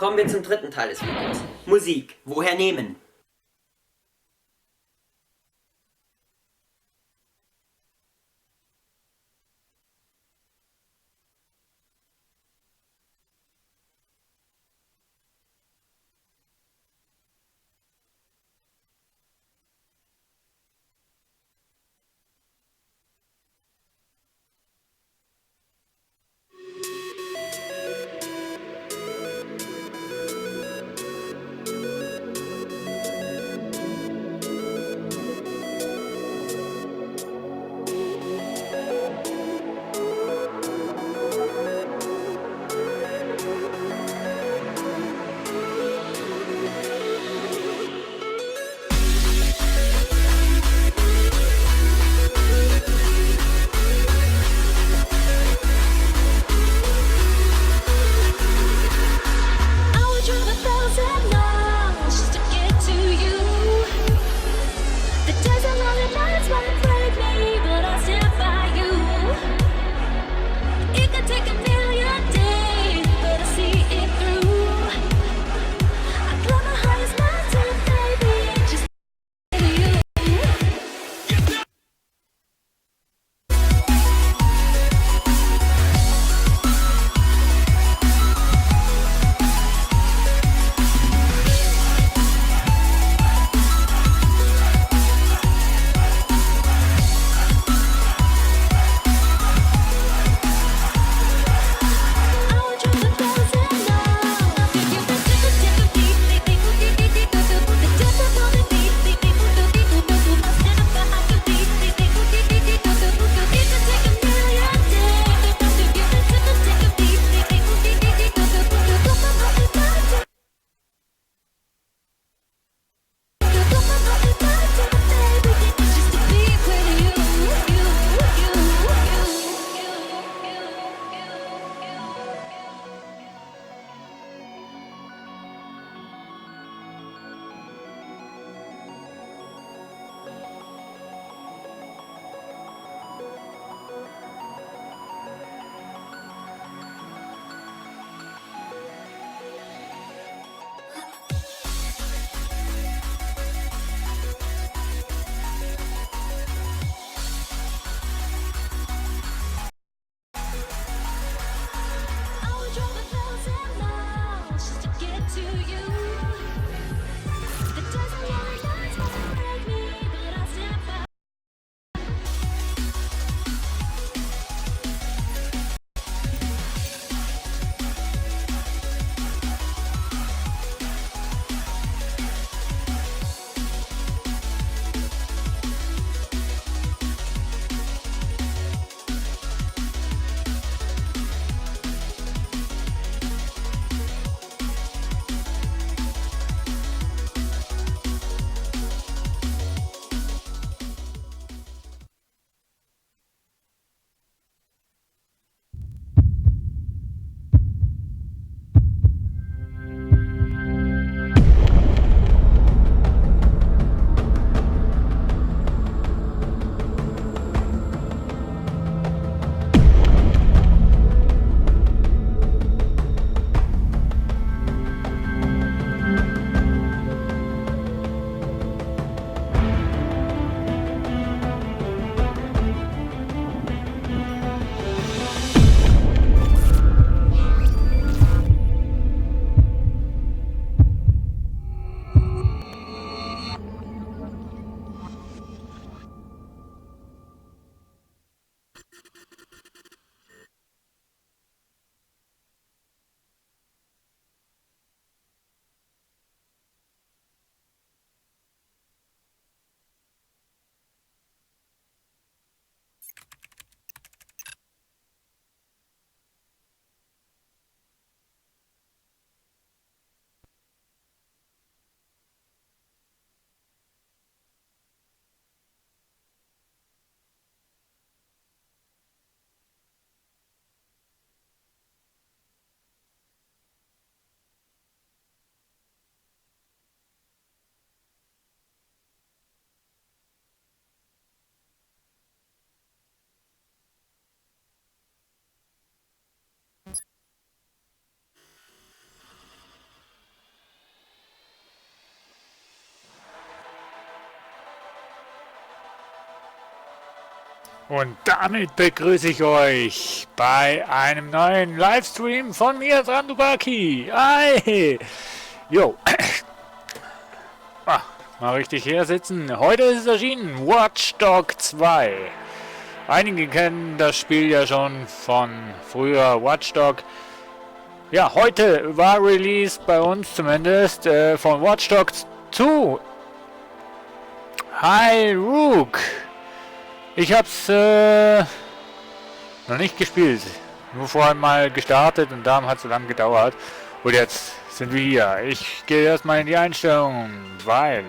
Kommen wir zum dritten Teil des Videos. Musik. Woher nehmen? Und damit begrüße ich euch bei einem neuen Livestream von mir, Sandubaki. Hi! Jo. Mal richtig her sitzen. Heute ist es erschienen, Watch Dogs 2. Einige kennen das Spiel ja schon von früher, Watch Dogs. Ja, heute war Release bei uns zumindest von Watch Dogs 2. Hi, Rook. Ich hab's noch nicht gespielt. Nur vorhin mal gestartet und darum hat es so lange gedauert. Und jetzt sind wir hier. Ich gehe erstmal in die Einstellungen, weil...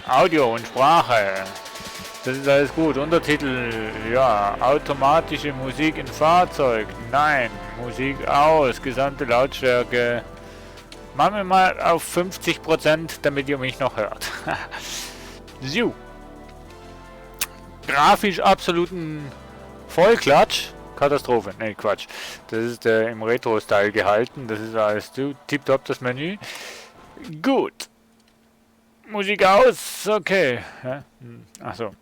Audio und Sprache, das ist alles gut. Untertitel, ja, automatische Musik in Fahrzeug, nein, Musik aus, gesamte Lautstärke, machen wir mal auf 50%, damit ihr mich noch hört. So. Grafisch absoluten Vollklatsch. Katastrophe, ne Quatsch. Das ist im Retro-Style gehalten, das ist alles tipptopp, das Menü. Gut. Musik aus, okay. Ja? Achso.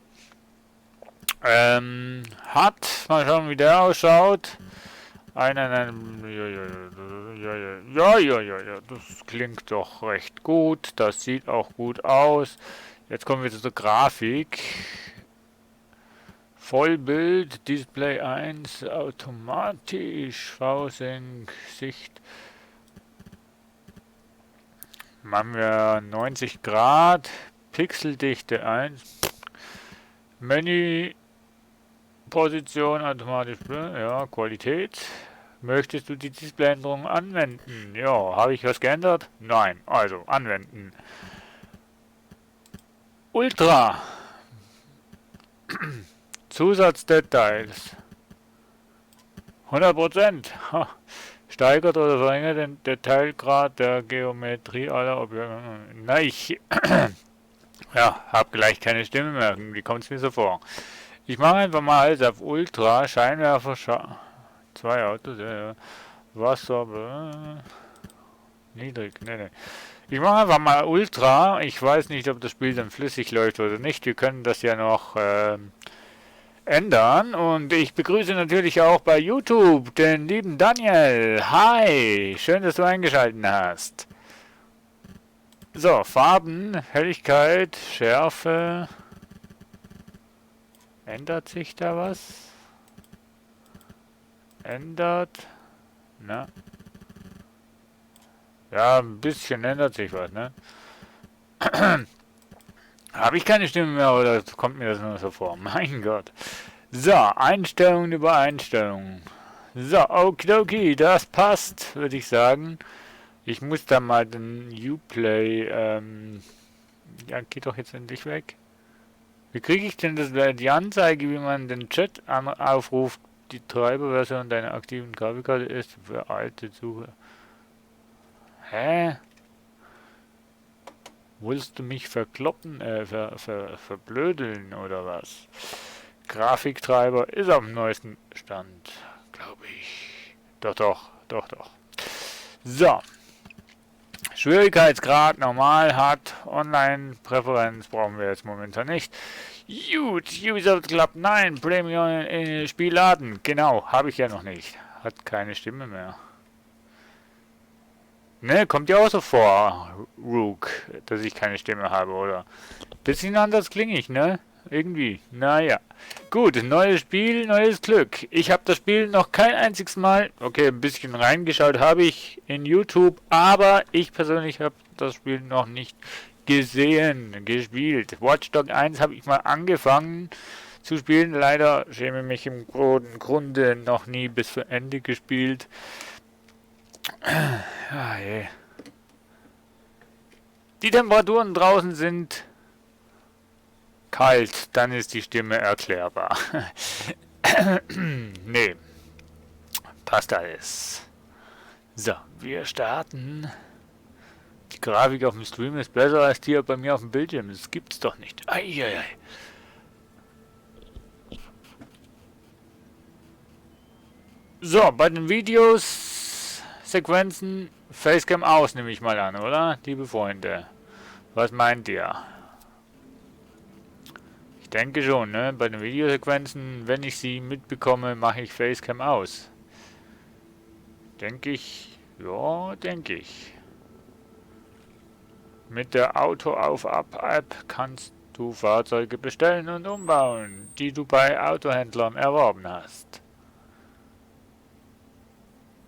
Hat, mal schauen wie der ausschaut. Ja, das klingt doch recht gut, das sieht auch gut aus. Jetzt kommen wir zur Grafik. Vollbild, Display 1, automatisch, V-Sync, Sicht. Machen wir 90 Grad, Pixeldichte 1, Menü, Position automatisch, ja, Qualität. Möchtest du die Displayänderung anwenden? Ja, habe ich was geändert? Nein, also anwenden. Ultra. Zusatzdetails. 100%. Steigert oder verringert den Detailgrad der Geometrie aller Objekte. Na, ich ja, habe gleich keine Stimme mehr. Wie kommt es mir so vor? Ich mache einfach mal alles auf Ultra. Scheinwerfer, zwei Autos, ja. Wasser, niedrig, ne. Ich mache einfach mal Ultra. Ich weiß nicht, ob das Spiel dann flüssig läuft oder nicht. Wir können das ja noch ändern. Und ich begrüße natürlich auch bei YouTube den lieben Daniel. Hi, schön, dass du eingeschaltet hast. So, Farben, Helligkeit, Schärfe. Ändert sich da was? Ändert. Na. Ja, ein bisschen ändert sich was, ne? Habe ich keine Stimme mehr oder kommt mir das nur so vor? Mein Gott. So, Einstellungen über Einstellungen. So, okidoki, das passt, würde ich sagen. Ich muss da mal den Uplay, ja, geht doch jetzt endlich weg. Wie kriege ich denn die Anzeige, wie man den Chat aufruft? Die Treiberversion deiner aktiven Grafikkarte ist für alte Suche. Hä? Willst du mich verkloppen, verblödeln oder was? Grafiktreiber ist auf dem neuesten Stand, glaube ich. Doch. So. Schwierigkeitsgrad normal, hat Online-Präferenz brauchen wir jetzt momentan nicht. Gut, Ubisoft Club 9, Premium Spiel laden. Genau, habe ich ja noch nicht. Hat keine Stimme mehr. Ne, kommt ja auch so vor, Rook, dass ich keine Stimme habe, oder? Bisschen anders klinge ich, ne? Irgendwie. Naja. Gut, neues Spiel, neues Glück. Ich habe das Spiel noch kein einziges Mal, okay, ein bisschen reingeschaut habe ich in YouTube, aber ich persönlich habe das Spiel noch nicht gespielt. Watch Dogs 1 habe ich mal angefangen zu spielen, leider schäme mich im Grunde noch nie bis zu Ende gespielt. Ah, je. Die Temperaturen draußen sind kalt, dann ist die Stimme erklärbar. Nee, passt alles. So, wir starten. Die Grafik auf dem Stream ist besser als die bei mir auf dem Bildschirm. Das gibt's doch nicht. Eieiei. So, bei den Videos Videosequenzen Facecam aus, nehme ich mal an, oder? Liebe Freunde. Was meint ihr? Ich denke schon, ne? Bei den Videosequenzen, wenn ich sie mitbekomme, mache ich Facecam aus. Denke ich. Ja, denke ich. Mit der Auto-auf-Ab-App kannst du Fahrzeuge bestellen und umbauen, die du bei Autohändlern erworben hast.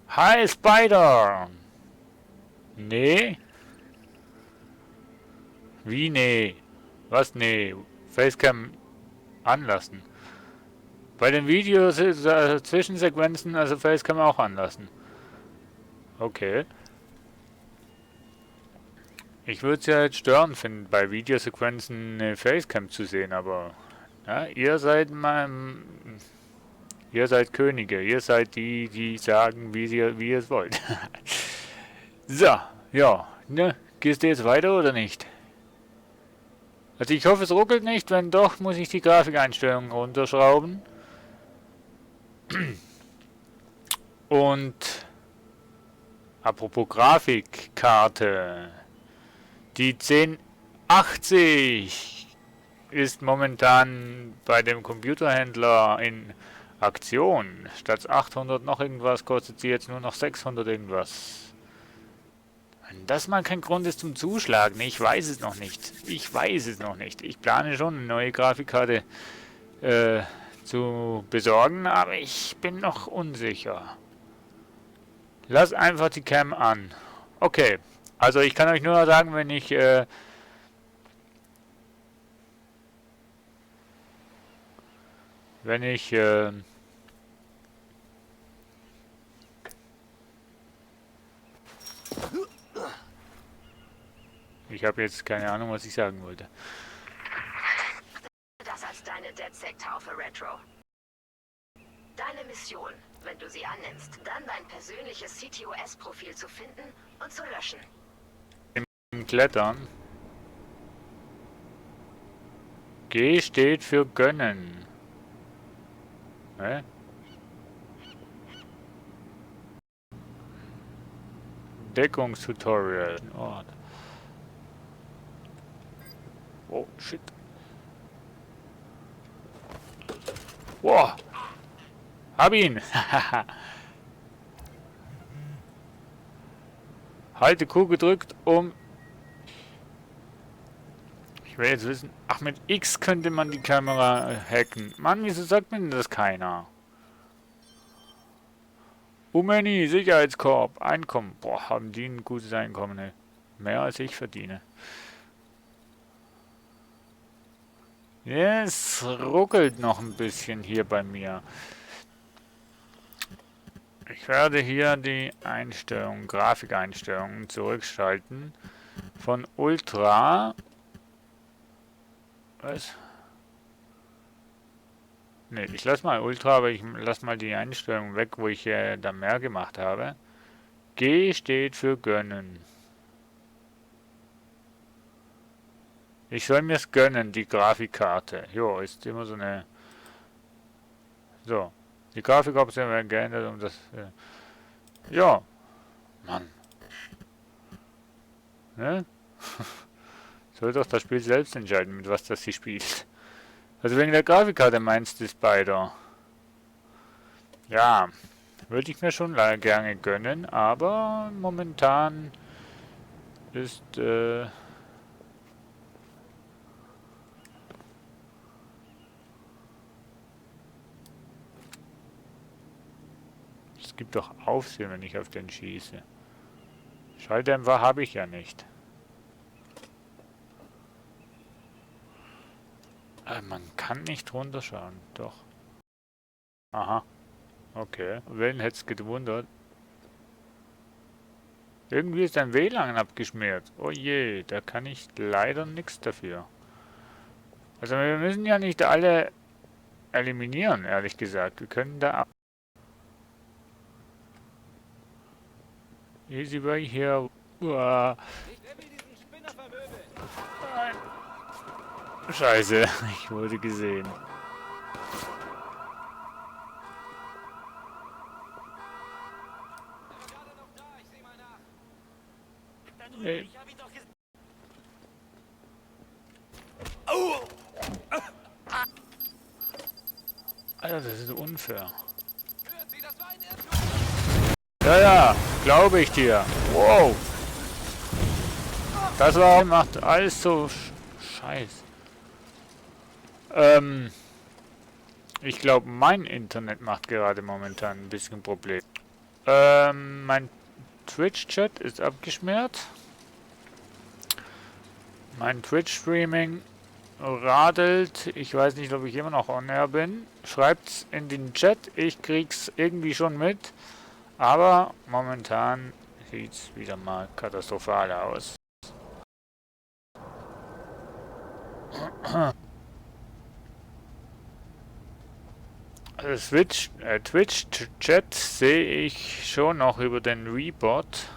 Hi Spider! Nee? Wie nee? Was nee? Facecam anlassen. Bei den Videos Zwischensequenzen also Facecam auch anlassen. Okay. Ich würde es ja jetzt stören finden, bei Videosequenzen eine Facecam zu sehen, aber ja, ihr seid Könige, ihr seid die, die sagen, wie ihr es wollt. So, ja, ne, gehst du jetzt weiter oder nicht? Also ich hoffe, es ruckelt nicht, wenn doch, muss ich die Grafikeinstellungen runterschrauben. Und apropos Grafikkarte, die 1080 ist momentan bei dem Computerhändler in Aktion. Statt 800 noch irgendwas kostet sie jetzt nur noch 600 irgendwas. Wenn das mal kein Grund ist zum Zuschlagen, ich weiß es noch nicht. Ich weiß es noch nicht. Ich plane schon eine neue Grafikkarte zu besorgen, aber ich bin noch unsicher. Lass einfach die Cam an. Okay, also ich kann euch nur sagen, wenn ich ich habe jetzt keine Ahnung, was ich sagen wollte. Das als deine DedSec-Taufe, Retro. Deine Mission, wenn du sie annimmst, dann dein persönliches CTOS-Profil zu finden und zu löschen. Im Klettern. G steht für gönnen. Ne? Deckungstutorial. Ort. Oh, shit. Wow. Hab ihn. Halte Q gedrückt, um... Ich will jetzt wissen... Ach, mit X könnte man die Kamera hacken. Mann, wieso sagt mir denn das keiner? Umeni, Sicherheitskorb, Einkommen. Boah, haben die ein gutes Einkommen, ey. Mehr als ich verdiene. Es ruckelt noch ein bisschen hier bei mir. Ich werde hier die Einstellungen, Grafikeinstellungen zurückschalten. Von Ultra. Was? Ne, ich lasse mal Ultra, aber ich lasse mal die Einstellung weg, wo ich da mehr gemacht habe. G steht für gönnen. Ich soll mir's gönnen, die Grafikkarte. Jo, ist immer so eine... So. Die Grafikoption werden geändert, um das... ja. Mann. Ne? Soll doch das Spiel selbst entscheiden, mit was das sie spielt. Also wegen der Grafikkarte meinst du, Spider? Ja. Würde ich mir schon gerne gönnen, aber momentan ist... Es gibt doch Aufsehen, wenn ich auf den schieße. Schalldämpfer habe ich ja nicht. Man kann nicht runterschauen, doch. Aha. Okay. Wen hätte es gewundert? Irgendwie ist ein WLAN abgeschmiert. Oh je, da kann ich leider nichts dafür. Also wir müssen ja nicht alle eliminieren, ehrlich gesagt. Wir können da... Easy way hier. Uah. Nein. Scheiße, ich wurde gesehen. Alter, das ist unfair. Ja, ja, glaube ich dir. Wow. Das war macht alles so scheiß. Ich glaube, mein Internet macht gerade momentan ein bisschen Problem. Mein Twitch-Chat ist abgeschmiert. Mein Twitch-Streaming radelt. Ich weiß nicht, ob ich immer noch on air bin. Schreibt's in den Chat. Ich krieg's irgendwie schon mit. Aber momentan sieht's wieder mal katastrophal aus. Also Twitch-Chat sehe ich schon noch über den Reefbot.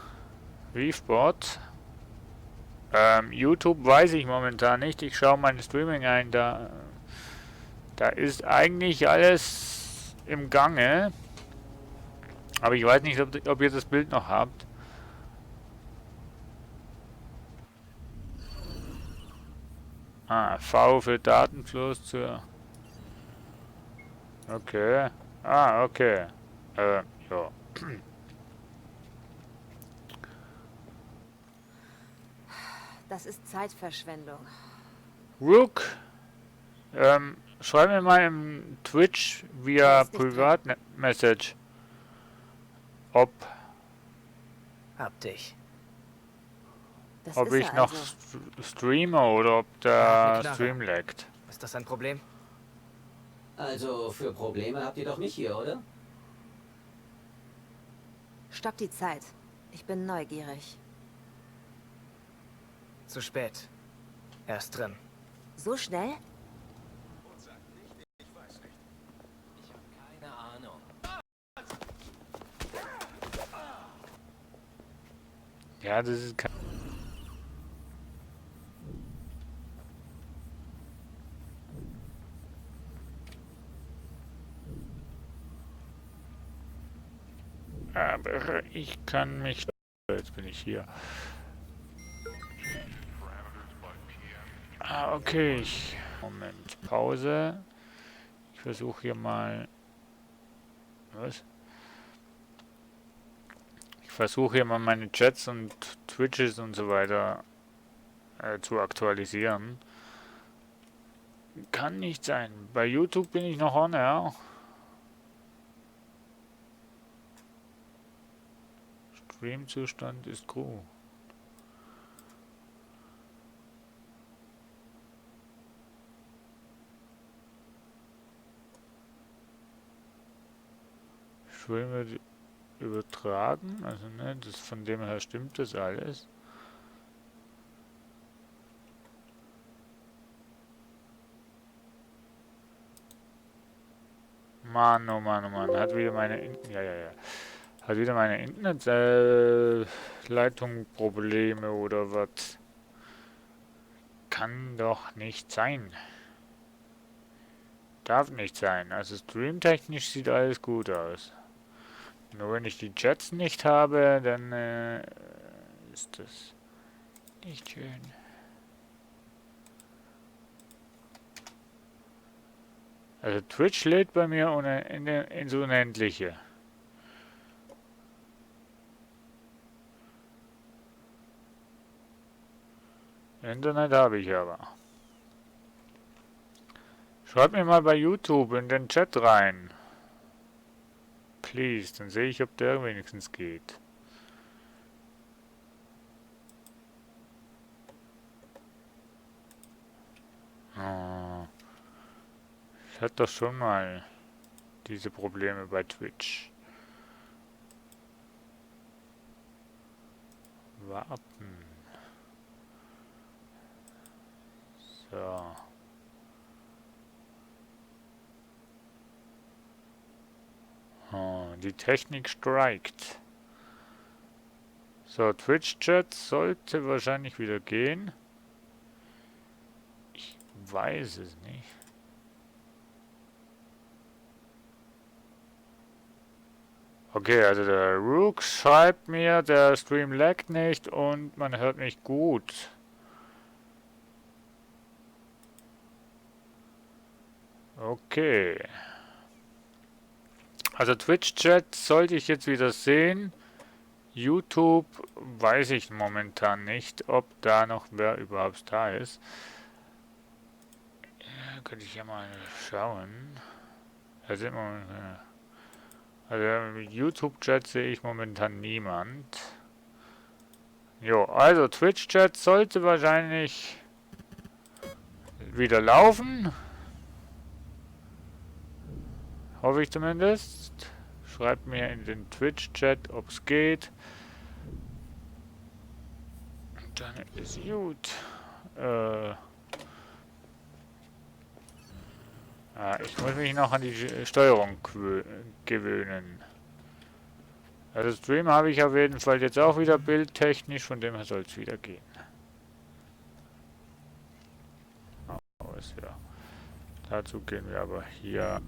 YouTube weiß ich momentan nicht. Ich schaue mein Streaming ein. Da ist eigentlich alles im Gange. Aber ich weiß nicht, ob ihr das Bild noch habt. V für Datenfluss zur... Okay. Okay. Ja. Das ist Zeitverschwendung. Rook, schreib mir mal im Twitch via Privatmessage, ob Das ich ist er noch also. streame oder ob der Stream laggt. Ist das ein Problem? Also, für Probleme habt ihr doch mich hier, oder? Stopp die Zeit. Ich bin neugierig. Zu spät. Er ist drin. So schnell? Keine Ahnung. Ja, das ist kein... Aber ich kann mich... Jetzt bin ich hier. Okay. Moment. Pause. Ich versuche hier mal... Was? Ich versuche hier mal meine Chats und Twitches und so weiter zu aktualisieren. Kann nicht sein. Bei YouTube bin ich noch on air. Streamzustand ist Crew. Stream wird übertragen, also ne, das von dem her stimmt das alles. Mann, oh Mann, oh Mann, hat wieder meine hat wieder meine Internetleitung Probleme oder was? Kann doch nicht sein. Darf nicht sein. Also streamtechnisch sieht alles gut aus. Nur wenn ich die Chats nicht habe, dann ist das nicht schön. Also Twitch lädt bei mir ins Unendliche. Internet habe ich aber. Schreibt mir mal bei YouTube in den Chat rein. Please, dann sehe ich, ob der wenigstens geht. Oh. Ich hatte doch schon mal diese Probleme bei Twitch. Warten. So. Oh, die Technik strikt. So, Twitch-Chat sollte wahrscheinlich wieder gehen. Ich weiß es nicht. Okay, also der Rook schreibt mir, der Stream laggt nicht und man hört mich gut. Okay. Also Twitch-Chat sollte ich jetzt wieder sehen. YouTube weiß ich momentan nicht, ob da noch wer überhaupt da ist. Könnte ich ja mal schauen. Also YouTube-Chat sehe ich momentan niemand. Jo, also Twitch-Chat sollte wahrscheinlich wieder laufen. Hoffe ich zumindest. Schreibt mir in den Twitch-Chat, ob es geht. Und dann ist gut. Ich muss mich noch an die Steuerung gewöhnen. Also Stream habe ich auf jeden Fall jetzt auch wieder bildtechnisch, von dem her soll es wieder gehen. Aus, ja. Dazu gehen wir aber hier.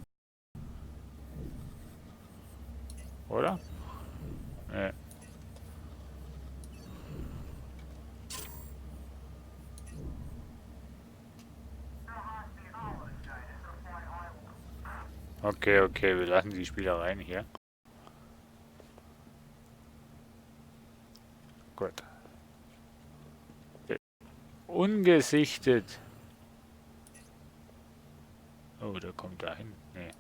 Oder? Nee. Okay, okay, wir lassen die Spielereien hier. Gut. Ungesichtet. Oh, der kommt dahin. Nee.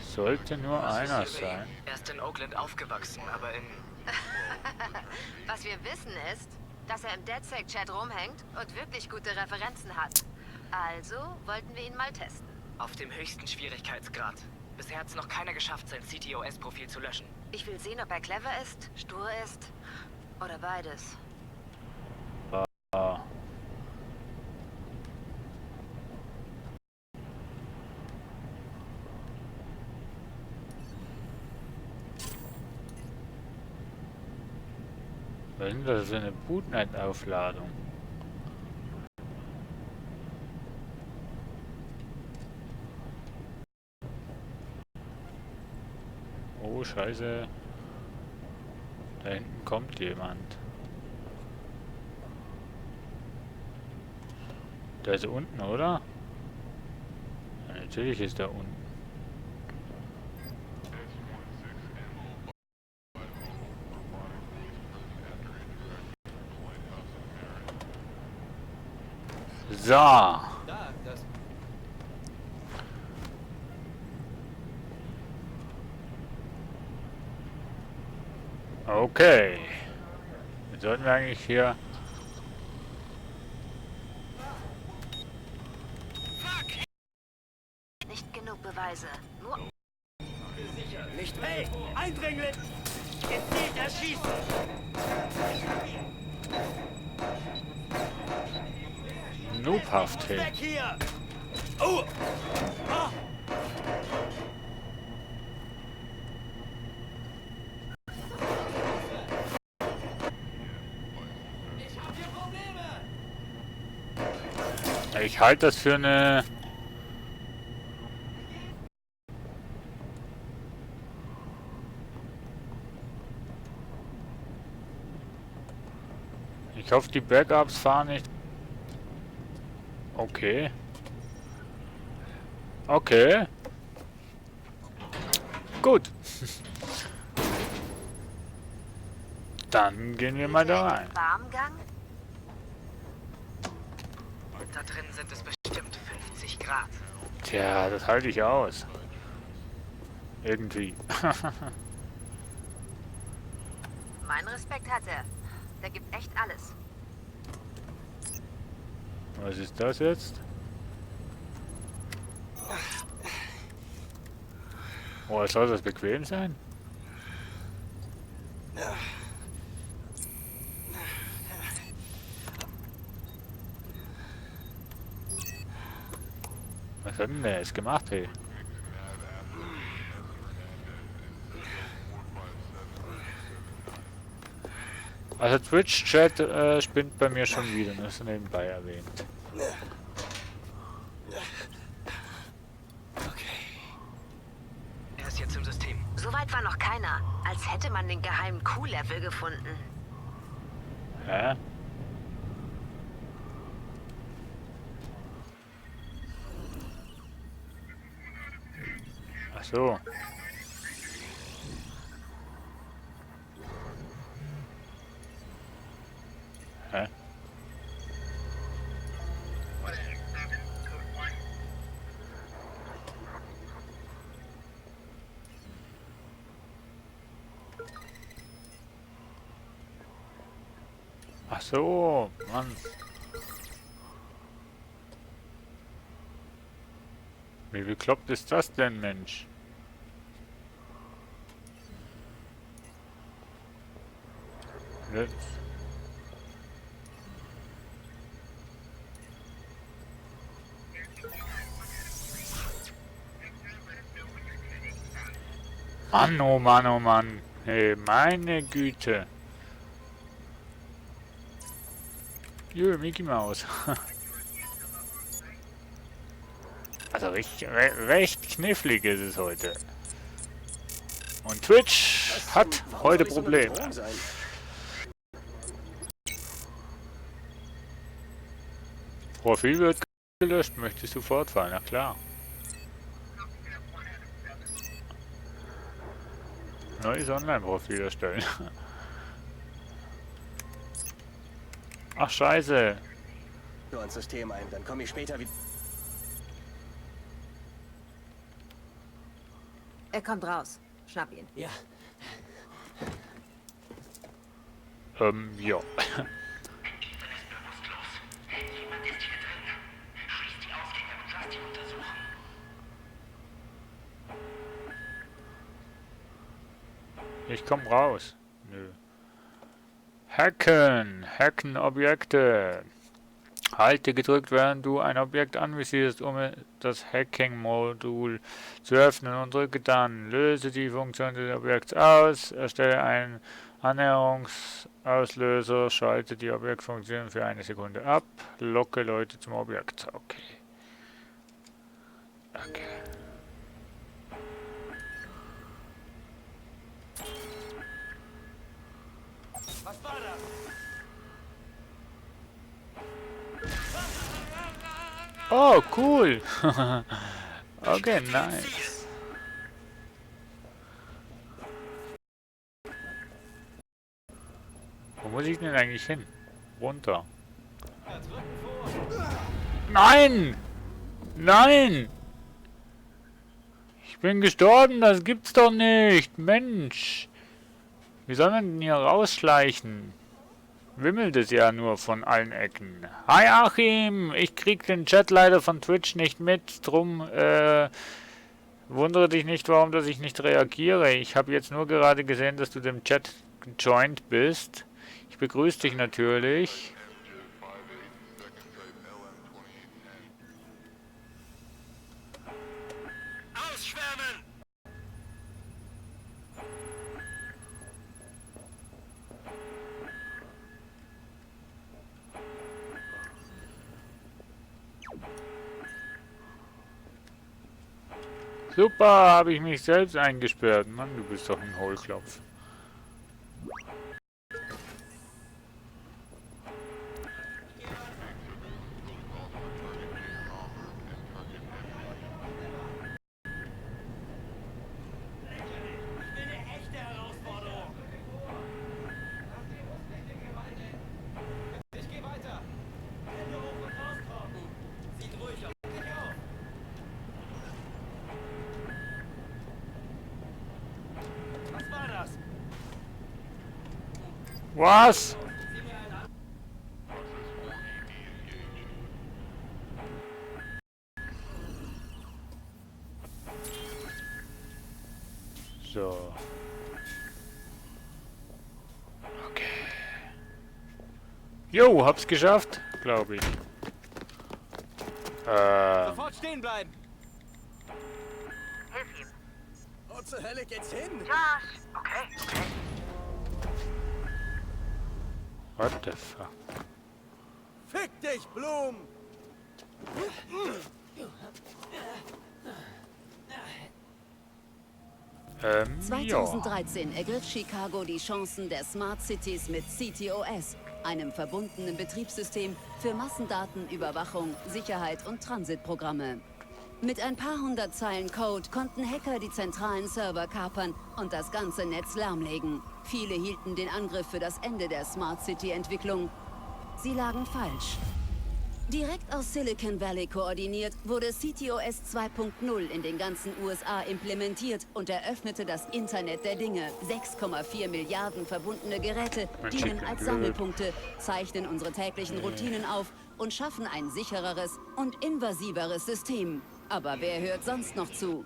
Sollte nur einer sein. Er ist in Oakland aufgewachsen, aber in... Was wir wissen ist, dass er im DedSec-Chat rumhängt und wirklich gute Referenzen hat. Also wollten wir ihn mal testen. Auf dem höchsten Schwierigkeitsgrad. Bisher hat es noch keiner geschafft, sein CTOS-Profil zu löschen. Ich will sehen, ob er clever ist, stur ist oder beides. Ah. Was ist denn das für eine Bootnet-Aufladung? Oh, Scheiße. Da hinten kommt jemand. Der ist unten, oder? Ja, natürlich ist er unten. So. Okay. Jetzt sollten wir eigentlich hier... Nicht genug Beweise. Nur Nicht. Hey, Eindringling! Gezielt erschießen! Noobhaft hin. Weg hier! Oh! Ah! Ich halte das für eine... Ich hoffe, die Backups fahren nicht... Okay. Okay. Gut. Dann gehen wir mal da rein. Warmgang? Da drin sind es bestimmt 50 Grad. Tja, das halte ich aus. Irgendwie. Mein Respekt hat er. Der gibt echt alles. Was ist das jetzt? Oh, soll das bequem sein? Was hat denn der jetzt gemacht, hey? Also Twitch-Chat spinnt bei mir schon wieder, das ist nebenbei erwähnt. Er ist jetzt im System. Soweit war noch keiner. Als hätte man den geheimen Q-Level gefunden. Hä? Ach so. Hä? Ach so, Mann. Wie bekloppt ist das denn, Mensch? Jetzt. Mann, oh Mann, oh Mann. Hey, meine Güte. Jö, Mickey Maus. Also recht knifflig ist es heute. Und Twitch hat heute Probleme. Profil wird gelöscht. Möchtest du fortfahren? Na klar. Neues Online-Profil erstellen. Ach scheiße. Nur ins System ein, dann komme ich später wieder. Er kommt raus. Schnapp ihn. Ja. Ja. Ich komm raus. Nö. Hacken. Hacken Objekte. Halte gedrückt, während du ein Objekt anvisierst, um das Hacking-Modul zu öffnen, und drücke dann. Löse die Funktion des Objekts aus. Erstelle einen Annäherungsauslöser. Schalte die Objektfunktion für 1 Sekunde ab. Locke Leute zum Objekt. Okay. Okay. Was war das? Oh, cool. Okay, nice. Wo muss ich denn eigentlich hin? Runter. Nein! Nein! Ich bin gestorben, das gibt's doch nicht. Mensch. Wie soll man denn hier rausschleichen? Wimmelt es ja nur von allen Ecken. Hi Achim, ich krieg den Chat leider von Twitch nicht mit, drum wundere dich nicht, warum dass ich nicht reagiere. Ich habe jetzt nur gerade gesehen, dass du dem Chat gejoint bist. Ich begrüße dich natürlich. Ausschwärmen! Super, habe ich mich selbst eingesperrt. Mann, du bist doch ein Hohlklopf. Was? So. Okay. Jo, hab's geschafft, glaube ich. Sofort stehen bleiben! Hilf ihm. Wo zur Hölle geht's hin? Josh. Okay, okay. What the fuck? Fick dich, Blum! Ja. 2013 ergriff Chicago die Chancen der Smart Cities mit CTOS, einem verbundenen Betriebssystem für Massendatenüberwachung, Sicherheit und Transitprogramme. Mit ein paar hundert Zeilen Code konnten Hacker die zentralen Server kapern und das ganze Netz lahmlegen. Viele hielten den Angriff für das Ende der Smart City-Entwicklung. Sie lagen falsch. Direkt aus Silicon Valley koordiniert, wurde CTOS 2.0 in den ganzen USA implementiert und eröffnete das Internet der Dinge. 6,4 Milliarden verbundene Geräte dienen als Sammelpunkte, zeichnen unsere täglichen Routinen auf und schaffen ein sichereres und invasiveres System. Aber wer hört sonst noch zu?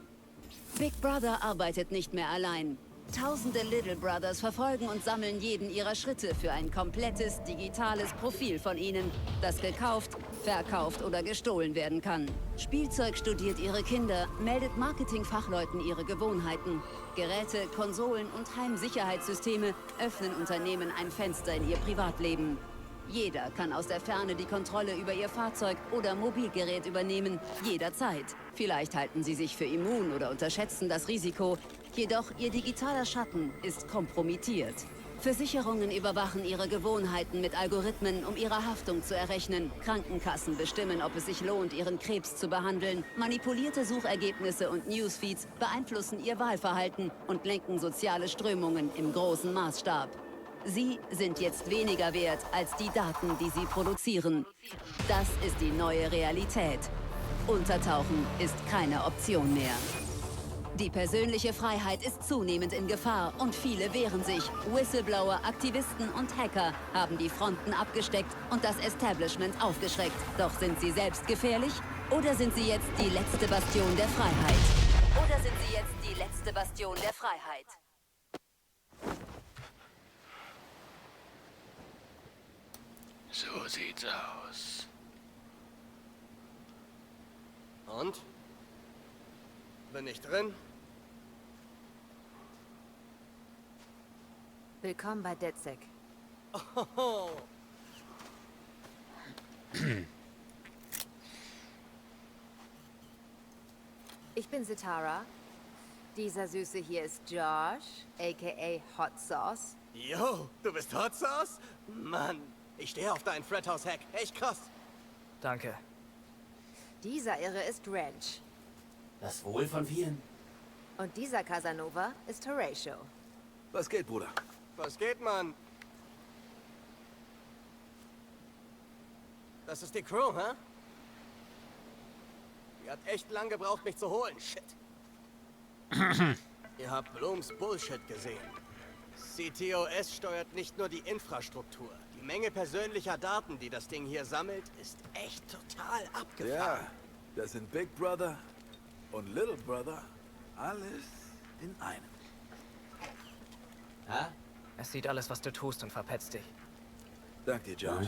Big Brother arbeitet nicht mehr allein. Tausende Little Brothers verfolgen und sammeln jeden ihrer Schritte für ein komplettes digitales Profil von ihnen, das gekauft, verkauft oder gestohlen werden kann. Spielzeug studiert ihre Kinder, meldet Marketingfachleuten ihre Gewohnheiten. Geräte, Konsolen und Heimsicherheitssysteme öffnen Unternehmen ein Fenster in ihr Privatleben. Jeder kann aus der Ferne die Kontrolle über ihr Fahrzeug oder Mobilgerät übernehmen, jederzeit. Vielleicht halten sie sich für immun oder unterschätzen das Risiko, jedoch ihr digitaler Schatten ist kompromittiert. Versicherungen überwachen ihre Gewohnheiten mit Algorithmen, um ihre Haftung zu errechnen. Krankenkassen bestimmen, ob es sich lohnt, ihren Krebs zu behandeln. Manipulierte Suchergebnisse und Newsfeeds beeinflussen ihr Wahlverhalten und lenken soziale Strömungen im großen Maßstab. Sie sind jetzt weniger wert als die Daten, die sie produzieren. Das ist die neue Realität. Untertauchen ist keine Option mehr. Die persönliche Freiheit ist zunehmend in Gefahr und viele wehren sich. Whistleblower, Aktivisten und Hacker haben die Fronten abgesteckt und das Establishment aufgeschreckt. Doch sind sie selbst gefährlich? Oder sind sie jetzt die letzte Bastion der Freiheit? Oder sind sie jetzt die letzte Bastion der Freiheit? So sieht's aus. Und? Bin ich drin? Willkommen bei DedSec. Oh. Ich bin Sitara. Dieser Süße hier ist Josh, a.k.a. Hot Sauce. Yo, du bist Hot Sauce? Mann, ich stehe auf deinen Fredhouse-Hack. Echt krass. Danke. Dieser Irre ist Ranch. Das Wohl von vielen. Und dieser Casanova ist Horatio. Was geht, Bruder? Was geht, Mann? Das ist die Crew, hä? Die hat echt lang gebraucht, mich zu holen. Shit. Ihr habt Blooms Bullshit gesehen. CTOS steuert nicht nur die Infrastruktur. Die Menge persönlicher Daten, die das Ding hier sammelt, ist echt total abgefahren. Ja, das sind Big Brother und Little Brother. Alles in einem. Ha? Es sieht alles, was du tust und verpetzt dich. Dank dir, Josh.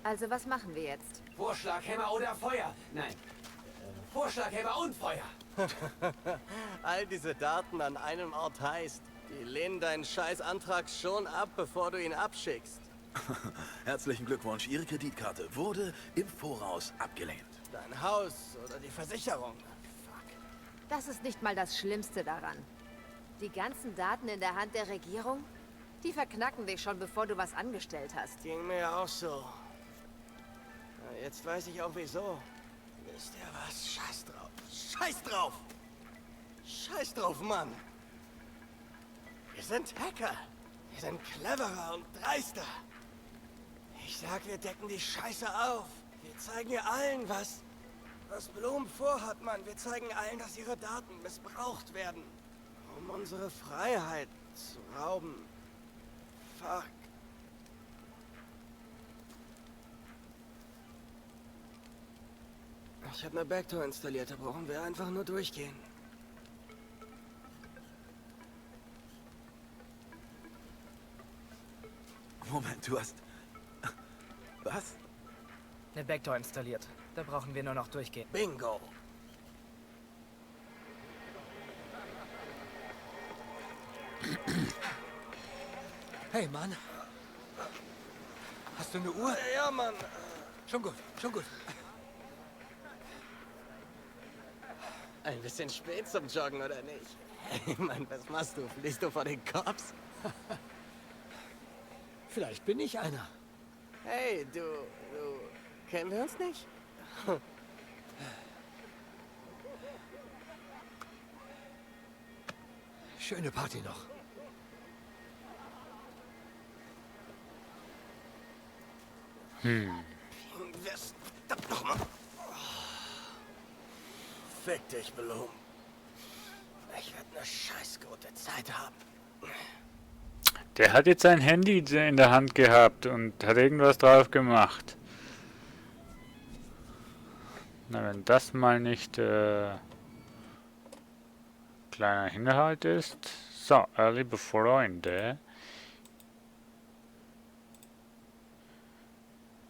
Also was machen wir jetzt? Vorschlag, Hämmer oder Feuer? Nein. Vorschlag, Hämmer und Feuer. All diese Daten an einem Ort heißt, die lehnen deinen Scheißantrag schon ab, bevor du ihn abschickst. Herzlichen Glückwunsch. Ihre Kreditkarte wurde im Voraus abgelehnt. Dein Haus oder die Versicherung. Das ist nicht mal das Schlimmste daran. Die ganzen Daten in der Hand der Regierung, die verknacken dich schon, bevor du was angestellt hast. Ging mir auch so. Na, jetzt weiß ich auch wieso. Wisst ihr was? Scheiß drauf. Scheiß drauf! Scheiß drauf, Mann! Wir sind Hacker. Wir sind cleverer und dreister. Ich sag, wir decken die Scheiße auf. Wir zeigen ihr allen, was Bloom vorhat, Mann. Wir zeigen allen, dass ihre Daten missbraucht werden, um unsere Freiheit zu rauben. Fuck. Ich habe eine Backdoor installiert, da brauchen wir einfach nur durchgehen. Moment, du hast... Was? Eine Backdoor installiert. Da brauchen wir nur noch durchgehen. Bingo. Hey, Mann. Hast du eine Uhr? Ja, Mann. Schon gut, schon gut. Ein bisschen spät zum Joggen, oder nicht? Hey, Mann, was machst du? Fliehst du vor den Cops? Vielleicht bin ich einer. Hey, du... Kennen wir uns nicht? Schöne Party noch. Was? Verdammt nochmal. Fick dich, Bloom. Ich werde eine scheiß gute Zeit haben. Der hat jetzt sein Handy in der Hand gehabt und hat irgendwas drauf gemacht. Na, wenn das mal nicht kleiner Hinterhalt ist. So, liebe Freunde.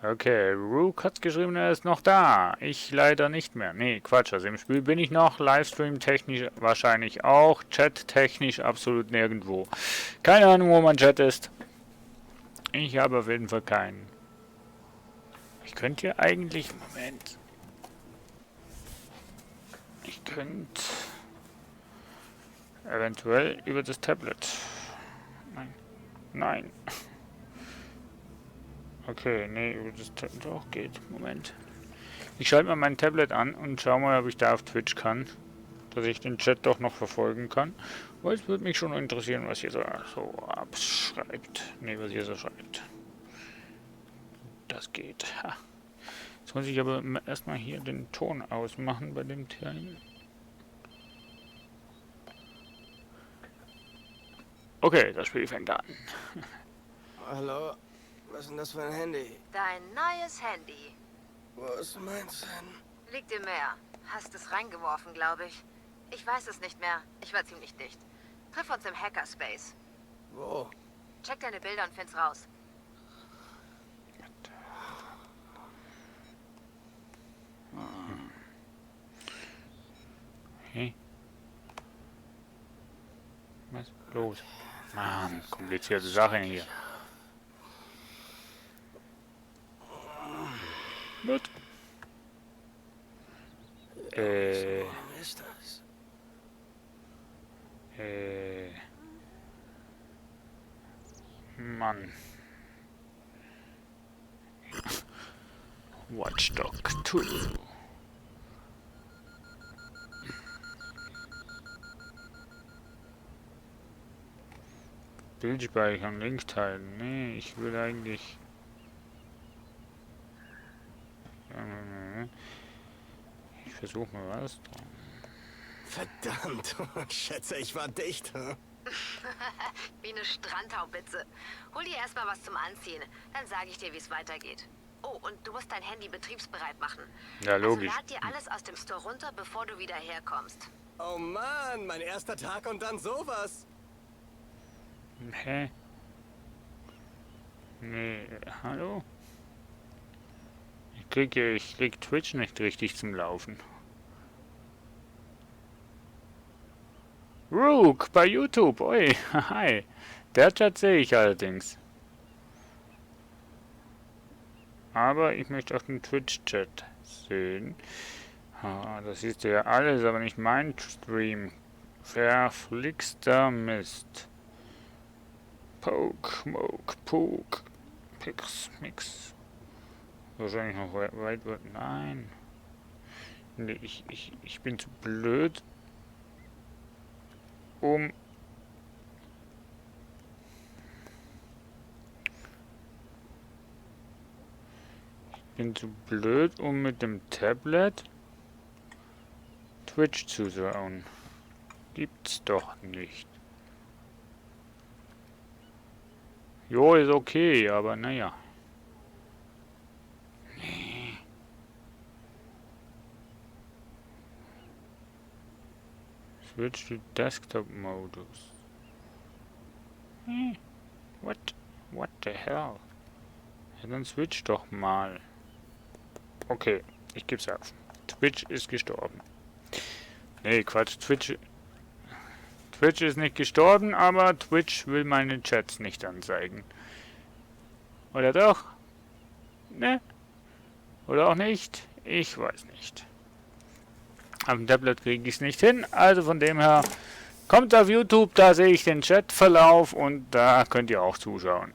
Okay, Rook hat geschrieben, er ist noch da. Ich leider nicht mehr. Nee, Quatsch, also im Spiel bin ich noch. Livestream technisch wahrscheinlich auch. Chat technisch absolut nirgendwo. Keine Ahnung, wo mein Chat ist. Ich habe auf jeden Fall keinen. Ich könnte hier eigentlich... Moment. Ich könnte... eventuell über das Tablet. Nein. Nein. Okay, nee, über das Tablet auch geht. Moment. Ich schalte mal mein Tablet an und schau mal, ob ich da auf Twitch kann. Dass ich den Chat doch noch verfolgen kann. Weil es würde mich schon interessieren, was ihr so abschreibt. Nee, was ihr so schreibt. Das geht. Ha. Jetzt muss ich aber erstmal hier den Ton ausmachen bei dem Teil. Okay, das Spiel fängt an. Hallo? Was ist denn das für ein Handy? Dein neues Handy. Wo ist meins denn? Liegt im Meer. Hast es reingeworfen, glaube ich. Ich weiß es nicht mehr. Ich war ziemlich dicht. Triff uns im Hackerspace. Wo? Check deine Bilder und find's raus. Okay. Was ist los? Mann, komplizierte Sachen hier. Gut. Wo ist das? Mann. Watchdog 2. Bildspeichern, Link teilen. Nee, ich will eigentlich... Ich versuche mal was. Verdammt, schätze, ich war dicht. Wie eine Strandhaubitze. Hol dir erstmal was zum Anziehen. Dann sage ich dir, wie es weitergeht. Oh, und du musst dein Handy betriebsbereit machen. Ja, logisch. Also lad dir alles aus dem Store runter, bevor du wieder herkommst. Oh Mann, mein erster Tag und dann sowas. Hä? Nee, hallo? Ich krieg Twitch nicht richtig zum Laufen. Rook bei YouTube, oi, hi. Der Chat sehe ich allerdings. Aber ich möchte auch den Twitch-Chat sehen. Ah, das ist ja alles, aber nicht mein Stream. Verflixter Mist. Poke, Moke, Poke, Pix, Mix. Wahrscheinlich noch weit. Nein. Nee, ich bin zu blöd, um... mit dem Tablet Twitch zu schauen. Gibt's doch nicht. Jo, ist okay, aber naja. Nee. Switch to Desktop-Modus. What the hell? Ja, dann switch doch mal. Okay, ich geb's auf. Twitch ist gestorben. Nee, Quatsch, Twitch ist nicht gestorben, aber Twitch will meine Chats nicht anzeigen. Oder doch? Ne? Oder auch nicht? Ich weiß nicht. Auf dem Tablet kriege ich es nicht hin, also von dem her kommt auf YouTube, da sehe ich den Chatverlauf und da könnt ihr auch zuschauen.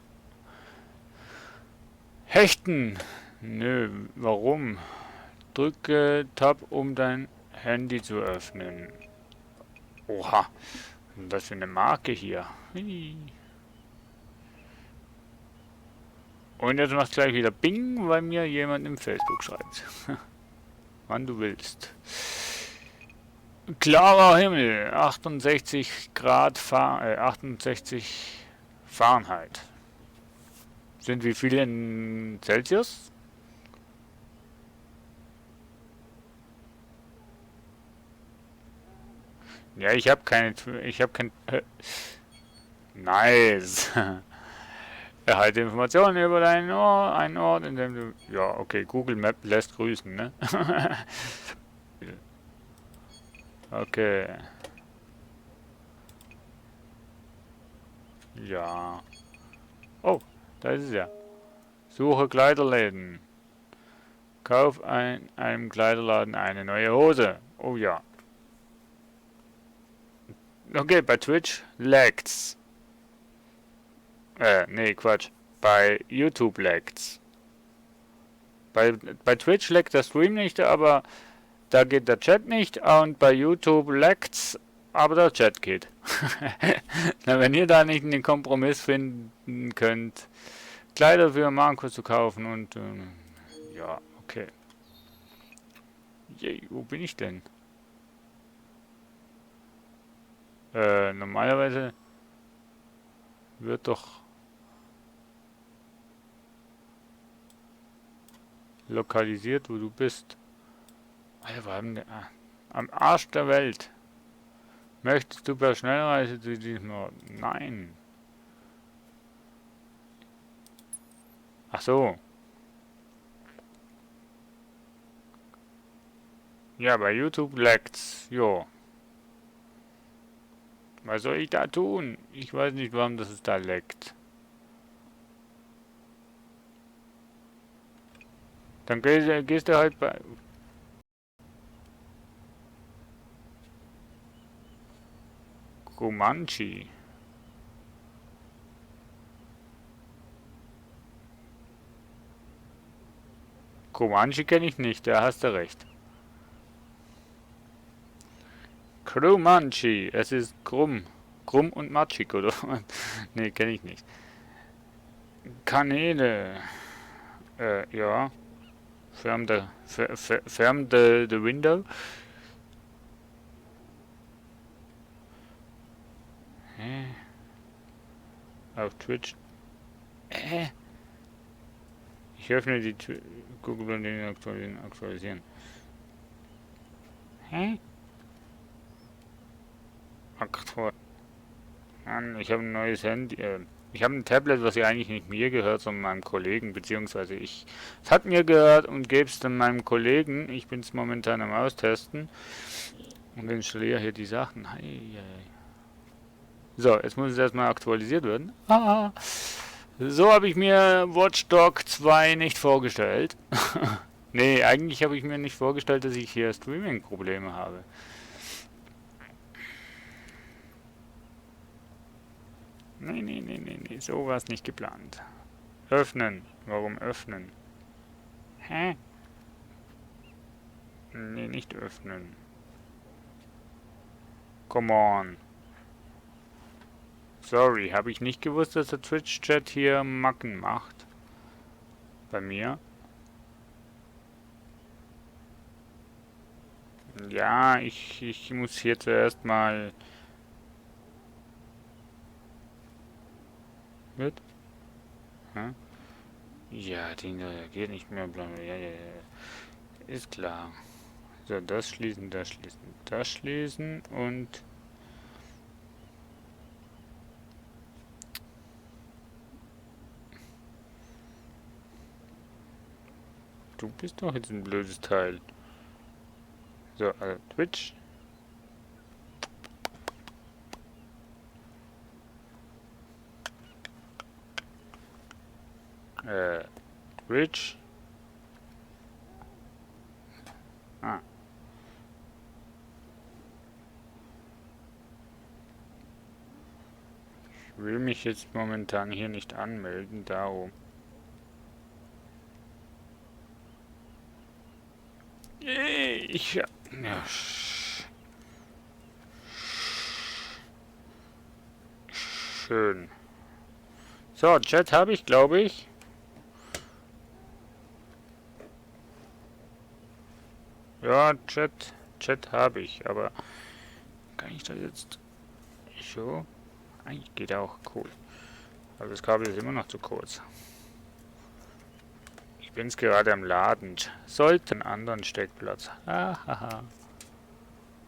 Hechten. Nö, warum? Drücke Tab, um dein Handy zu öffnen. Oha. Und was für eine Marke hier. Hui. Und jetzt macht gleich wieder Bing, weil mir jemand im Facebook schreibt. Wann du willst. Klarer Himmel, 68 Grad, 68 Fahrenheit. Sind wie viele in Celsius? Ja, ich habe kein... Nice. Erhalte Informationen über einen Ort, in dem du... Ja, okay, Google Map lässt grüßen, ne? Okay. Ja. Oh, da ist es ja. Suche Kleiderläden. Kauf einem Kleiderladen eine neue Hose. Oh ja. Okay, bei Twitch lagt's. Nee, Quatsch. Bei YouTube lagt's. Bei Twitch laggt der Stream nicht, aber da geht der Chat nicht. Und bei YouTube lagt's, aber der Chat geht. Na, wenn ihr da nicht einen Kompromiss finden könnt, Kleider für Marco zu kaufen und ja, okay. Yay, wo bin ich denn? Normalerweise wird doch lokalisiert, wo du bist. Alter, wir haben am Arsch der Welt. Möchtest du per Schnellreise zu diesem Ort? Nein. Ach so. Ja, bei YouTube lagt's. Jo. Was soll ich da tun? Ich weiß nicht, warum das da leckt. Dann gehst du halt bei... Comanche. Comanche kenne ich nicht, da hast du recht. Comanche, es ist krumm. Krumm und matschig, oder? Ne, kenne ich nicht. Kanäle. Ja. Firm the window. Hä? Auf Twitch. Ich öffne die Google und den aktualisieren. Hä? Mann, ich habe ein neues Handy. Ich habe ein Tablet, was ja eigentlich nicht mir gehört, sondern meinem Kollegen, beziehungsweise es hat mir gehört und gebe es dann meinem Kollegen. Ich bin es momentan am Austesten und installiere hier die Sachen. So, jetzt muss es erstmal aktualisiert werden. So habe ich mir Watch Dogs 2 nicht vorgestellt. Nee, eigentlich habe ich mir nicht vorgestellt, dass ich hier Streaming-Probleme habe. Nee, so war es nicht geplant. Öffnen. Warum öffnen? Hä? Nee, nicht öffnen. Come on. Sorry, habe ich nicht gewusst, dass der Twitch-Chat hier Macken macht. Bei mir. Ja, ich muss hier zuerst mal... Mit? Hm? Ja, die reagiert nicht mehr. Ja. Ist klar. So, das schließen, das schließen, das schließen und... Du bist doch jetzt ein blödes Teil. So, also Twitch. Twitch. Ich will mich jetzt momentan hier nicht anmelden, darum. Schön. So, Chat habe ich, glaube ich. Ja, Chat habe ich, aber kann ich das jetzt so? Eigentlich geht auch, cool. Aber das Kabel ist immer noch zu kurz. Ich bin es gerade am Laden. Sollte einen anderen Steckplatz. Hahaha.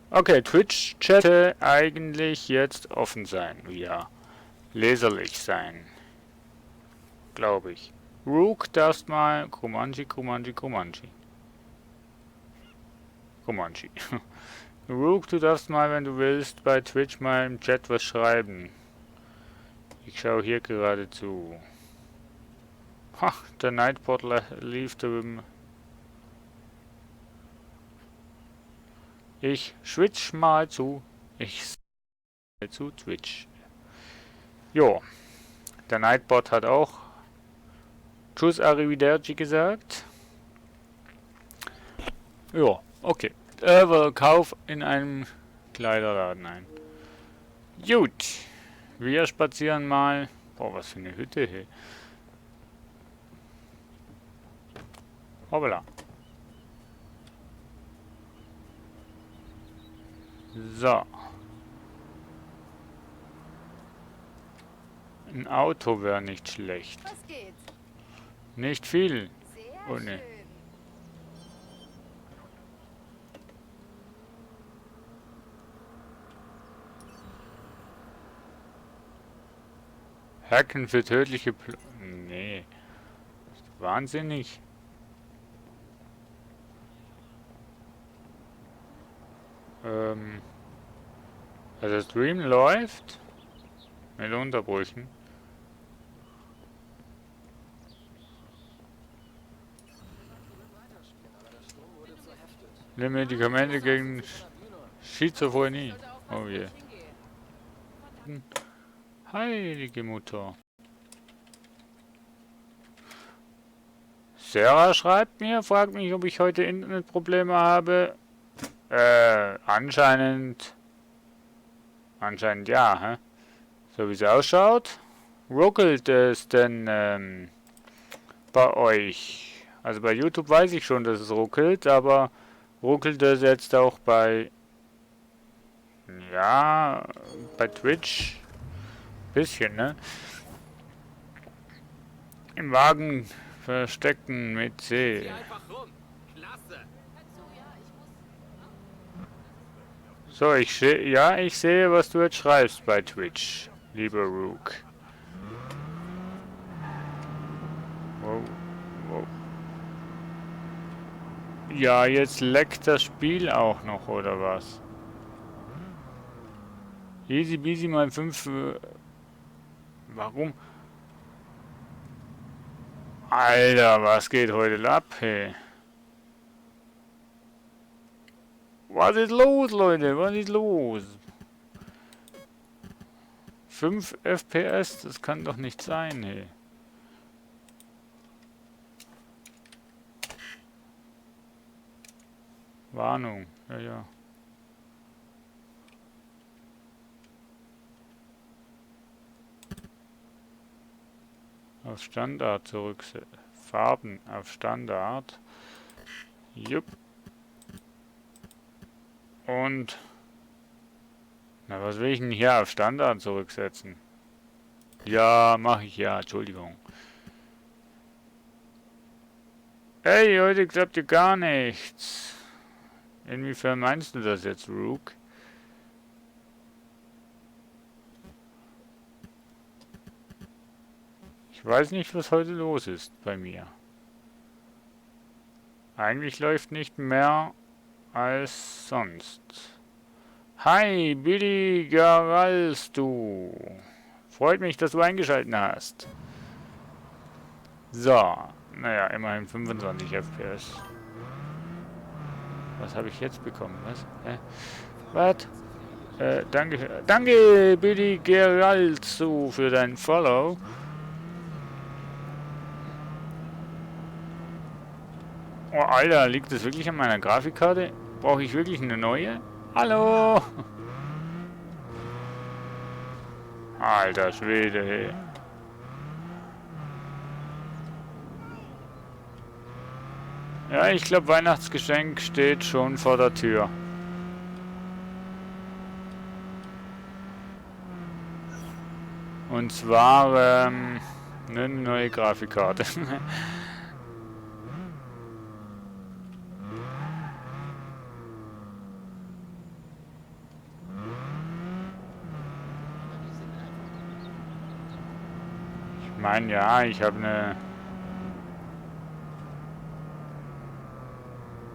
Okay, Twitch-Chat sollte eigentlich jetzt offen sein. Ja, leserlich sein. Glaube ich. Rook darfst mal Kumanji. Rook, du darfst mal, wenn du willst, bei Twitch mal im Chat was schreiben. Ich schaue hier gerade zu. Ha, der Nightbot lief drüben. Ich switch mal zu. Zu Twitch. Jo. Der Nightbot hat auch Tschüss Arrivederci gesagt. Ja, okay. Kauf in einem Kleiderladen ein. Gut. Wir spazieren mal. Boah, was für eine Hütte hier. Hoppala. So. Ein Auto wäre nicht schlecht. Was geht? Nicht viel. Sehr Oh ne. schön. Hacken für tödliche Nee. Wahnsinnig. Also der Stream läuft mit Unterbrüchen. Nimm Medikamente gegen Schizophrenie. Oh je. Heilige Mutter. Sarah schreibt mir, fragt mich, ob ich heute Internetprobleme habe. Anscheinend ja, hä? So wie es ausschaut. Ruckelt es denn bei euch? Also bei YouTube weiß ich schon, dass es ruckelt, aber ruckelt es jetzt auch bei... Ja, bei Twitch? Bisschen, ne? Im Wagen verstecken mit C. So, ich sehe, was du jetzt schreibst bei Twitch, lieber Rook. Wow, wow. Ja, jetzt leckt das Spiel auch noch, oder was? Easy Beasy mal 5... Warum? Alter, was geht heute ab, hey? Was ist los, Leute? Was ist los? 5 FPS? Das kann doch nicht sein, hey. Warnung, ja. Auf Standard zurücksetzen. Farben auf Standard. Jupp. Und... Na, was will ich denn hier auf Standard zurücksetzen? Ja, mache ich ja, Entschuldigung. Hey, heute klappt ja gar nichts. Inwiefern meinst du das jetzt, Rook? Ich weiß nicht, was heute los ist bei mir. Eigentlich läuft nicht mehr als sonst. Hi, Billy Garalstu. Freut mich, dass du eingeschaltet hast. So, naja, immerhin 25 FPS. Was habe ich jetzt bekommen? Was? Was? Danke, Billy Garalstu, für dein Follow. Oh, Alter, liegt das wirklich an meiner Grafikkarte? Brauche ich wirklich eine neue? Hallo! Alter Schwede, ey. Ja, ich glaube, Weihnachtsgeschenk steht schon vor der Tür. Und zwar, eine neue Grafikkarte. Ich meine, ja, ich habe eine...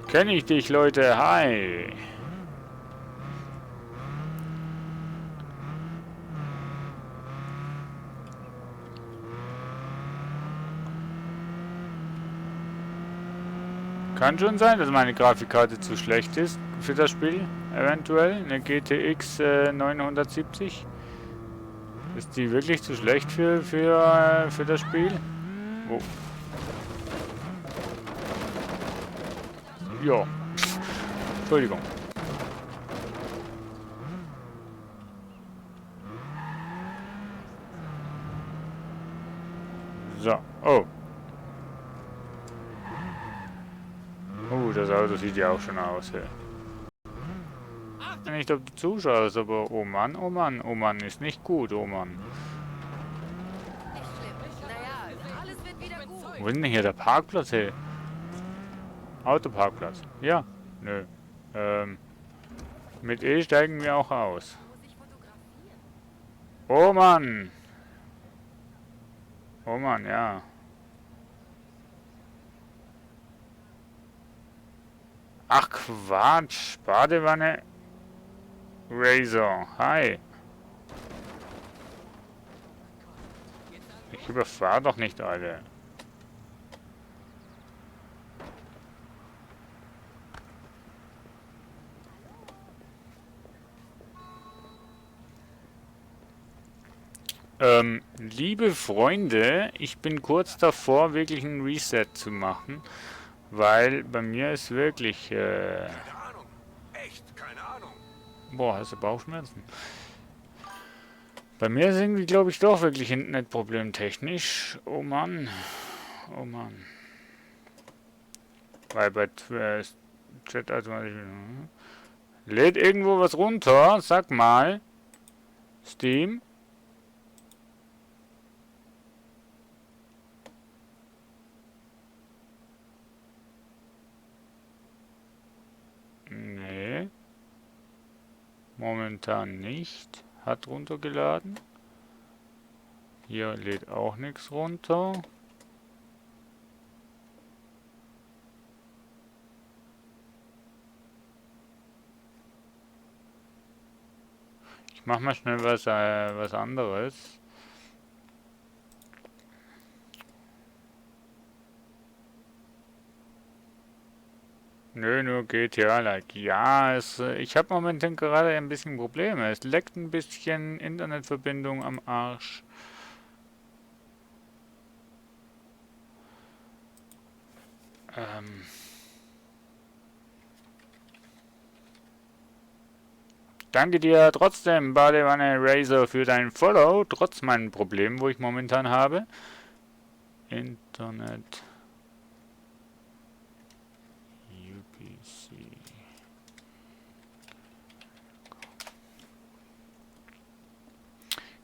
Kenne ich dich, Leute? Hi! Kann schon sein, dass meine Grafikkarte zu schlecht ist für das Spiel. Eventuell eine GTX 970. Ist die wirklich zu schlecht für das Spiel? Oh. Ja. Entschuldigung. So. Oh. Das Auto sieht ja auch schon aus. Ja. Nicht, ob du zuschaust, aber oh Mann, oh Mann, oh Mann, ist nicht gut, oh Mann. Wo ist denn hier der Parkplatz, hey? Autoparkplatz. Ja. Nö. Mit E steigen wir auch aus. Oh Mann. Oh Mann, ja. Ach Quatsch. Badewanne. Razor. Hi. Ich überfahre doch nicht alle. Liebe Freunde, ich bin kurz davor, wirklich ein Reset zu machen, weil bei mir ist wirklich, Keine Ahnung. Echt, keine Ahnung. boah, hast du Bauchschmerzen? Bei mir ist irgendwie, glaube ich, doch wirklich ein Internetproblem technisch. Oh Mann, oh Mann. Weil bei Chat automatisch lädt irgendwo was runter, sag mal, Steam. Nee. Momentan nicht. Hat runtergeladen. Hier lädt auch nichts runter. Ich mach mal schnell was anderes. Nö, nur GTA-like. Ja, ich habe momentan gerade ein bisschen Probleme. Es leckt ein bisschen, Internetverbindung am Arsch. Danke dir trotzdem, Badewanne Razor, für dein Follow, trotz meinen Problemen, wo ich momentan habe. Internet. UPC.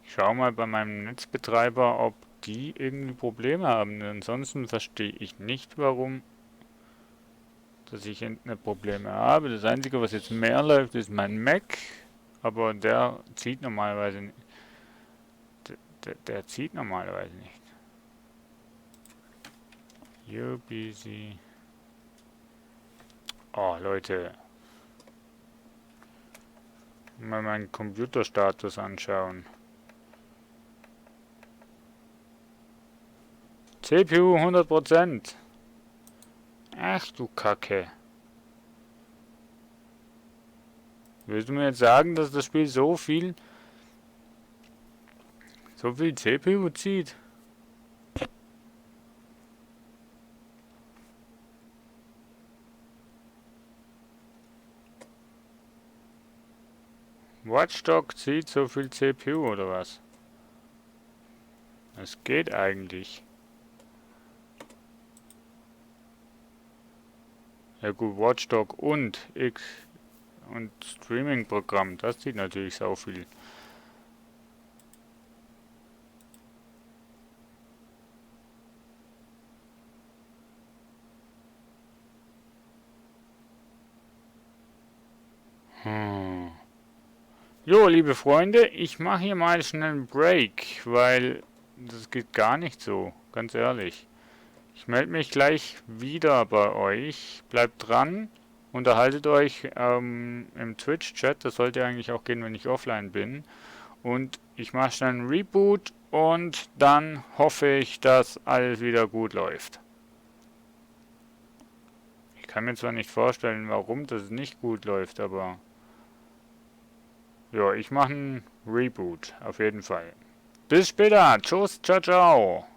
Ich schau mal bei meinem Netzbetreiber, ob die irgendwie Probleme haben. Ansonsten verstehe ich nicht, warum dass ich Internetprobleme habe. Das Einzige, was jetzt mehr läuft, ist mein Mac. Aber der zieht normalerweise nicht. Der zieht normalerweise nicht. UPC. Oh, Leute. Mal meinen Computerstatus anschauen. CPU 100%. Ach du Kacke. Willst du mir jetzt sagen, dass das Spiel so viel CPU zieht? Watchdog zieht so viel CPU oder was? Es geht eigentlich. Ja gut, Watchdog und Streaming-Programm. Das sieht natürlich sau viel. Jo, liebe Freunde, ich mache hier mal schnell einen Break, weil das geht gar nicht so, ganz ehrlich. Ich melde mich gleich wieder bei euch. Bleibt dran, unterhaltet euch im Twitch-Chat. Das sollte eigentlich auch gehen, wenn ich offline bin. Und ich mache schnell einen Reboot und dann hoffe ich, dass alles wieder gut läuft. Ich kann mir zwar nicht vorstellen, warum das nicht gut läuft, aber... Ja, ich mache einen Reboot, auf jeden Fall. Bis später. Tschüss, ciao, ciao.